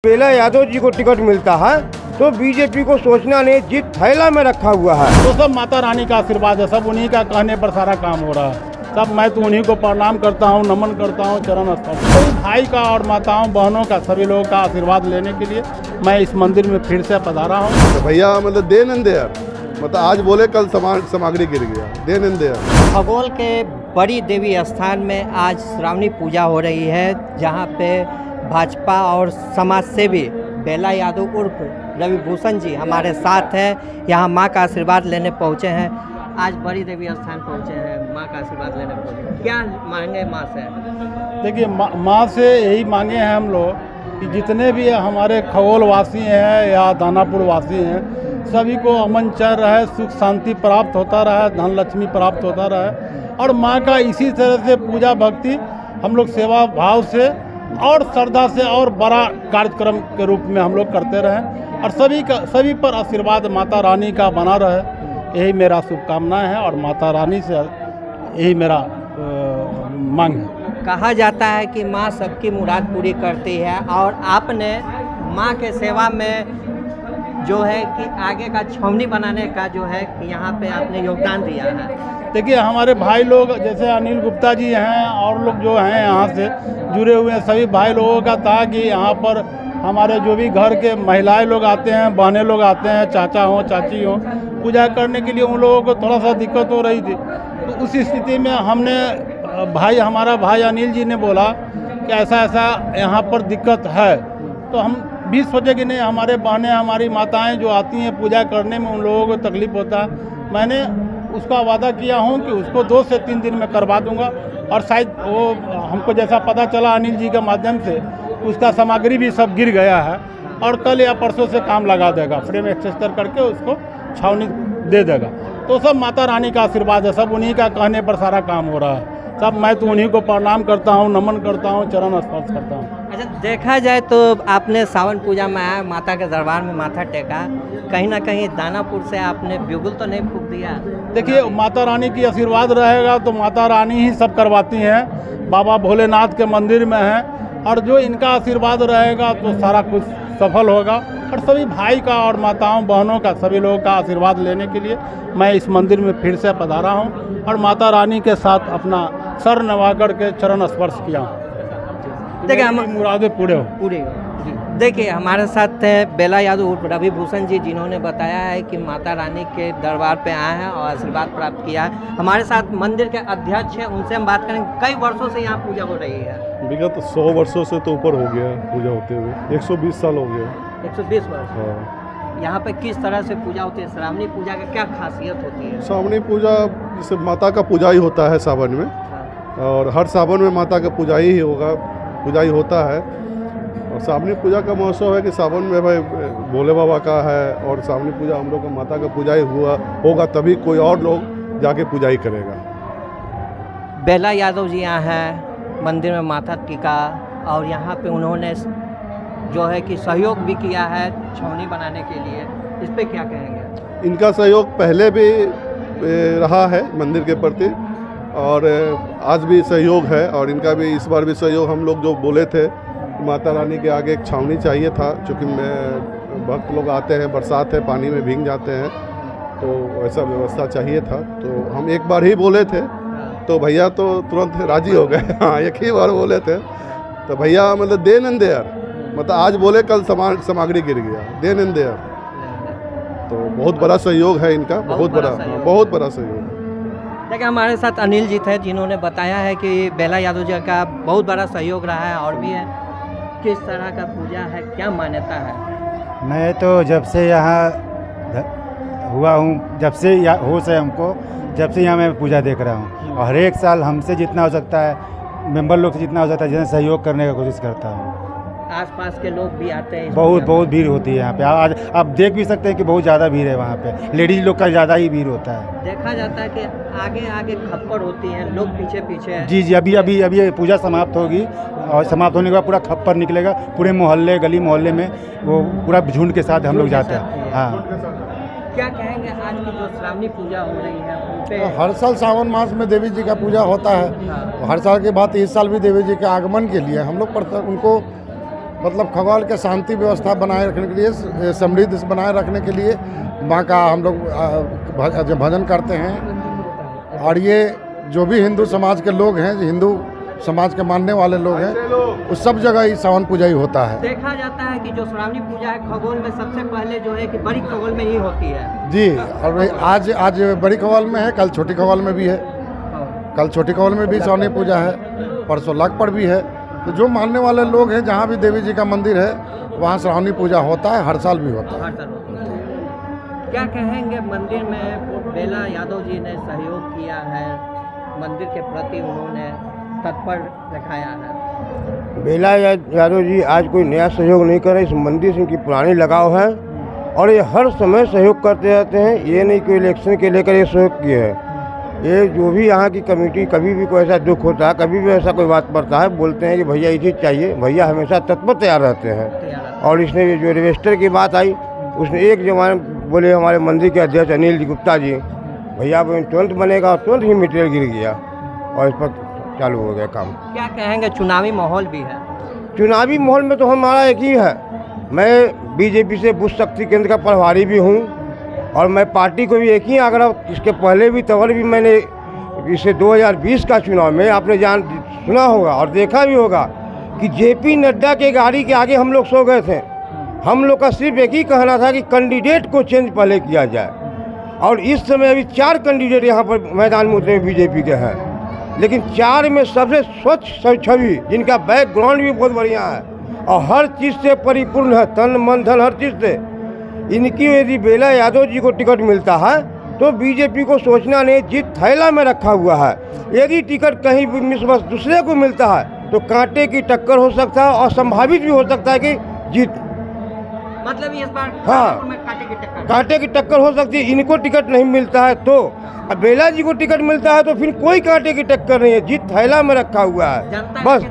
बेला यादव जी को टिकट मिलता है तो बीजेपी को सोचना नहीं, जीत थैला में रखा हुआ है। तो सब माता रानी का आशीर्वाद है, सब उन्हीं का कहने पर सारा काम हो रहा है। सब मैं तो उन्हीं को प्रणाम करता हूँ, नमन करता हूँ चरण स्पर्श। तो भाई का और माताओं बहनों का सभी लोगों का आशीर्वाद लेने के लिए मैं इस मंदिर में फिर से पधारा हूँ। तो भैया मतलब दे न दे, मतलब आज बोले कल सामग्री गिर गया, दे न दे। खगोल के बड़ी देवी स्थान में आज श्रावणी पूजा हो रही है, जहाँ पे भाजपा और समाज सेवी बेला यादव उर्फ रवि भूषण जी हमारे साथ हैं। यहाँ माँ का आशीर्वाद लेने पहुँचे हैं। आज बड़ी देवी स्थान पहुँचे हैं, माँ का आशीर्वाद लेने पहुँचे। क्या मांगे माँ से? देखिए माँ से यही मांगे हैं हम लोग कि जितने भी हमारे खगोल वासी हैं या दानापुर वासी हैं, सभी को अमन चैन रहे, सुख शांति प्राप्त होता रहे, धन लक्ष्मी प्राप्त होता रहे। और माँ का इसी तरह से पूजा भक्ति हम लोग सेवा भाव से और श्रद्धा से और बड़ा कार्यक्रम के रूप में हम लोग करते रहें और सभी पर आशीर्वाद माता रानी का बना रहे, यही मेरा शुभकामना है और माता रानी से यही मेरा मांग है। कहा जाता है कि माँ सबकी मुराद पूरी करती है और आपने माँ के सेवा में जो है कि आगे का छावनी बनाने का जो है कि यहाँ पे आपने योगदान दिया है। देखिए हमारे भाई लोग जैसे अनिल गुप्ता जी हैं और लोग जो हैं यहाँ से जुड़े हुए हैं, सभी भाई लोगों का था कि यहाँ पर हमारे जो भी घर के महिलाएं लोग आते हैं, बहनें लोग आते हैं, चाचा हों चाची हों, पूजा करने के लिए उन लोगों को थोड़ा सा दिक्कत हो रही थी। तो उस स्थिति में हमारा भाई अनिल जी ने बोला कि ऐसा यहाँ पर दिक्कत है। तो हम भी सोचे कि नहीं, हमारे बहनें हमारी माताएं जो आती हैं पूजा करने में, उन लोगों को तकलीफ़ होता है। मैंने उसका वादा किया हूं कि उसको 2 से 3 दिन में करवा दूंगा और शायद वो हमको जैसा पता चला अनिल जी के माध्यम से, उसका सामग्री भी सब गिर गया है और कल या परसों से काम लगा देगा, फ्रेम एक्सेस्टर करके उसको छावनी दे देगा। तो सब माता रानी का आशीर्वाद है, सब उन्हीं का कहने पर सारा काम हो रहा है। सब मैं तो उन्हीं को प्रणाम करता हूँ, नमन करता हूँ, चरण स्पर्श करता हूँ। अच्छा, देखा जाए तो आपने सावन पूजा में आया, माता के दरबार में माथा टेका, कहीं ना कहीं दानापुर से आपने बिगुल तो नहीं फूंक दिया? देखिए माता रानी की आशीर्वाद रहेगा तो माता रानी ही सब करवाती हैं। बाबा भोलेनाथ के मंदिर में हैं और जो इनका आशीर्वाद रहेगा तो सारा कुछ सफल होगा। और सभी भाई का और माताओं बहनों का सभी लोगों का आशीर्वाद लेने के लिए मैं इस मंदिर में फिर से पधारा हूँ और माता रानी के साथ अपना सर नवा कर के चरण स्पर्श किया हूँ। देखिए हम मुरादें पूरे हो। देखिए हमारे साथ हैं बेला यादव उर्फ रवि भूषण जी, जिन्होंने बताया है कि माता रानी के दरबार पे आए हैं और आशीर्वाद प्राप्त किया है। हमारे साथ मंदिर के अध्यक्ष हैं, उनसे हम बात करेंगे। कई वर्षों से यहाँ पूजा हो रही है? विगत 100 वर्षों से तो ऊपर हो गया पूजा होते हुए, 120 साल हो गया। 120 वर्ष। हाँ। यहाँ पे किस तरह से पूजा होती है? श्रावणी पूजा का क्या खासियत होती है? श्रावणी पूजा जैसे माता का पूजा ही होता है सावन में, और हर सावन में माता का पूजा ही होता है। और श्रावणी पूजा का महोत्सव है कि सावन में भाई भोले बाबा का है और श्रावणी पूजा हम लोग का माता का पूजा ही होगा, तभी कोई और लोग जाके पूजा ही करेगा। बेला यादव जी यहाँ हैं मंदिर में माथा टीका और यहाँ पे उन्होंने जो है कि सहयोग भी किया है छावनी बनाने के लिए, इस पे क्या कहेंगे? इनका सहयोग पहले भी रहा है मंदिर के प्रति और आज भी सहयोग है, और इनका भी इस बार भी सहयोग। हम लोग जो बोले थे माता रानी के आगे एक छावनी चाहिए था, क्योंकि भक्त लोग आते हैं, बरसात है, पानी में भीग जाते हैं, तो ऐसा व्यवस्था चाहिए था। तो हम एक बार ही बोले थे तो भैया तो तुरंत राजी हो गए। हाँ, एक ही बार बोले थे तो भैया मतलब दे न दे, मतलब आज बोले कल सामग्री गिर गया, दे न दे। तो बहुत बड़ा सहयोग है इनका, बहुत बड़ा सहयोग। देखिए हमारे साथ अनिल जी थे, जिन्होंने बताया है कि बेला यादव जी का बहुत बड़ा सहयोग रहा है और भी है। किस तरह का पूजा है, क्या मान्यता है? मैं तो जब से यहाँ हुआ हूँ, जब से होश है हमको, जब से यहाँ मैं पूजा देख रहा हूँ, और हर एक साल हमसे जितना हो सकता है, मेंबर लोग से जितना हो सकता है, जितना सहयोग करने का कोशिश करता हूँ। आसपास के लोग भी आते हैं? बहुत भीड़ होती है यहाँ पे। आज आप देख भी सकते हैं कि बहुत ज़्यादा भीड़ है वहाँ पे, लेडीज लोग का ज़्यादा ही भीड़ होता है। देखा जाता है कि आगे खप्पर होती हैं, लोग पीछे। जी, अभी पूजा समाप्त होगी और समाप्त होने के बाद पूरा खप्पर निकलेगा, पूरे मोहल्ले गली मोहल्ले में वो पूरा झुंड के साथ हम लोग जाते हैं। हाँ, क्या कहेंगे आज की जो श्रावणी पूजा हो रही है उन पे? हर साल सावन मास में देवी जी का पूजा होता है। हर साल के बाद इस साल भी देवी जी के आगमन के लिए हम लोग उनको मतलब खगौल के शांति व्यवस्था बनाए रखने के लिए, समृद्धि बनाए रखने के लिए माँ का हम लोग भजन करते हैं। और ये जो भी हिंदू समाज के लोग हैं, हिंदू समाज के मानने वाले लोग हैं, उस सब जगह ही सावन पूजा ही होता है। देखा जाता है कि जो श्रावणी पूजा है खगोल में सबसे पहले जो है कि बड़ी खगोल में ही होती है। जी, और आज बड़ी खगोल में है, कल छोटी खगोल में भी है। कल छोटी खगोल में भी श्रावणी पूजा है, परसों लग भी है। तो जो मानने वाले लोग हैं, जहाँ भी देवी जी का मंदिर है वहाँ श्रावणी पूजा होता है, हर साल भी होता है। क्या कहेंगे, मंदिर में बेला यादव जी ने सहयोग किया है, मंदिर के प्रति उन्होंने तत्पर दिखाया है। बेला यादव जी आज कोई नया सहयोग नहीं कर रहे, इस मंदिर से इनकी पुरानी लगाव है और ये हर समय सहयोग करते रहते हैं। ये नहीं कोई इलेक्शन के लेकर ये सहयोग किए हैं। ये जो भी यहाँ की कमेटी, कभी भी कोई ऐसा दुख होता है, कभी भी ऐसा कोई बात पड़ता है, बोलते हैं कि भैया ये चीज़ चाहिए, भैया हमेशा तत्पर तैयार रहते हैं। और इसने जो रिवेस्टर की बात आई, उसने एक जमाने बोले हमारे मंदिर के अध्यक्ष अनिल गुप्ता जी, भैया तुरंत बनेगा, और तुरंत ही मटेरियल गिर गया और इस पर चालू हो गया काम। क्या कहेंगे, चुनावी माहौल भी है? चुनावी माहौल में तो हमारा एक ही है, मैं बीजेपी से बुश शक्ति केंद्र का प्रभारी भी हूँ और मैं पार्टी को भी एक ही आग्रह, इसके पहले भी तवर भी मैंने इसे 2020 का चुनाव में आपने सुना होगा और देखा भी होगा कि जेपी नड्डा के गाड़ी के आगे हम लोग सो गए थे। हम लोग का सिर्फ एक ही कहना था कि कैंडिडेट को चेंज पहले किया जाए, और इस समय अभी 4 कैंडिडेट यहाँ पर मैदान में उतरे बीजेपी के हैं, लेकिन 4 में सबसे स्वच्छ छवि, जिनका बैकग्राउंड भी बहुत बढ़िया है और हर चीज़ से परिपूर्ण है, तन मन धन हर चीज़ से। इनकी यदि बेला यादव जी को टिकट मिलता है तो बीजेपी को सोचना नहीं, जीत थैला में रखा हुआ है। यदि टिकट कहीं भी मिसबस दूसरे को मिलता है तो कांटे की टक्कर हो सकता है और संभावित भी हो सकता है कि जीत, मतलब इस बार हाँ कांटे की टक्कर हो सकती है। इनको टिकट नहीं मिलता है तो, अब बेला जी को टिकट मिलता है तो फिर कोई कांटे की टक्कर नहीं है, जीत थैला में रखा हुआ है बस।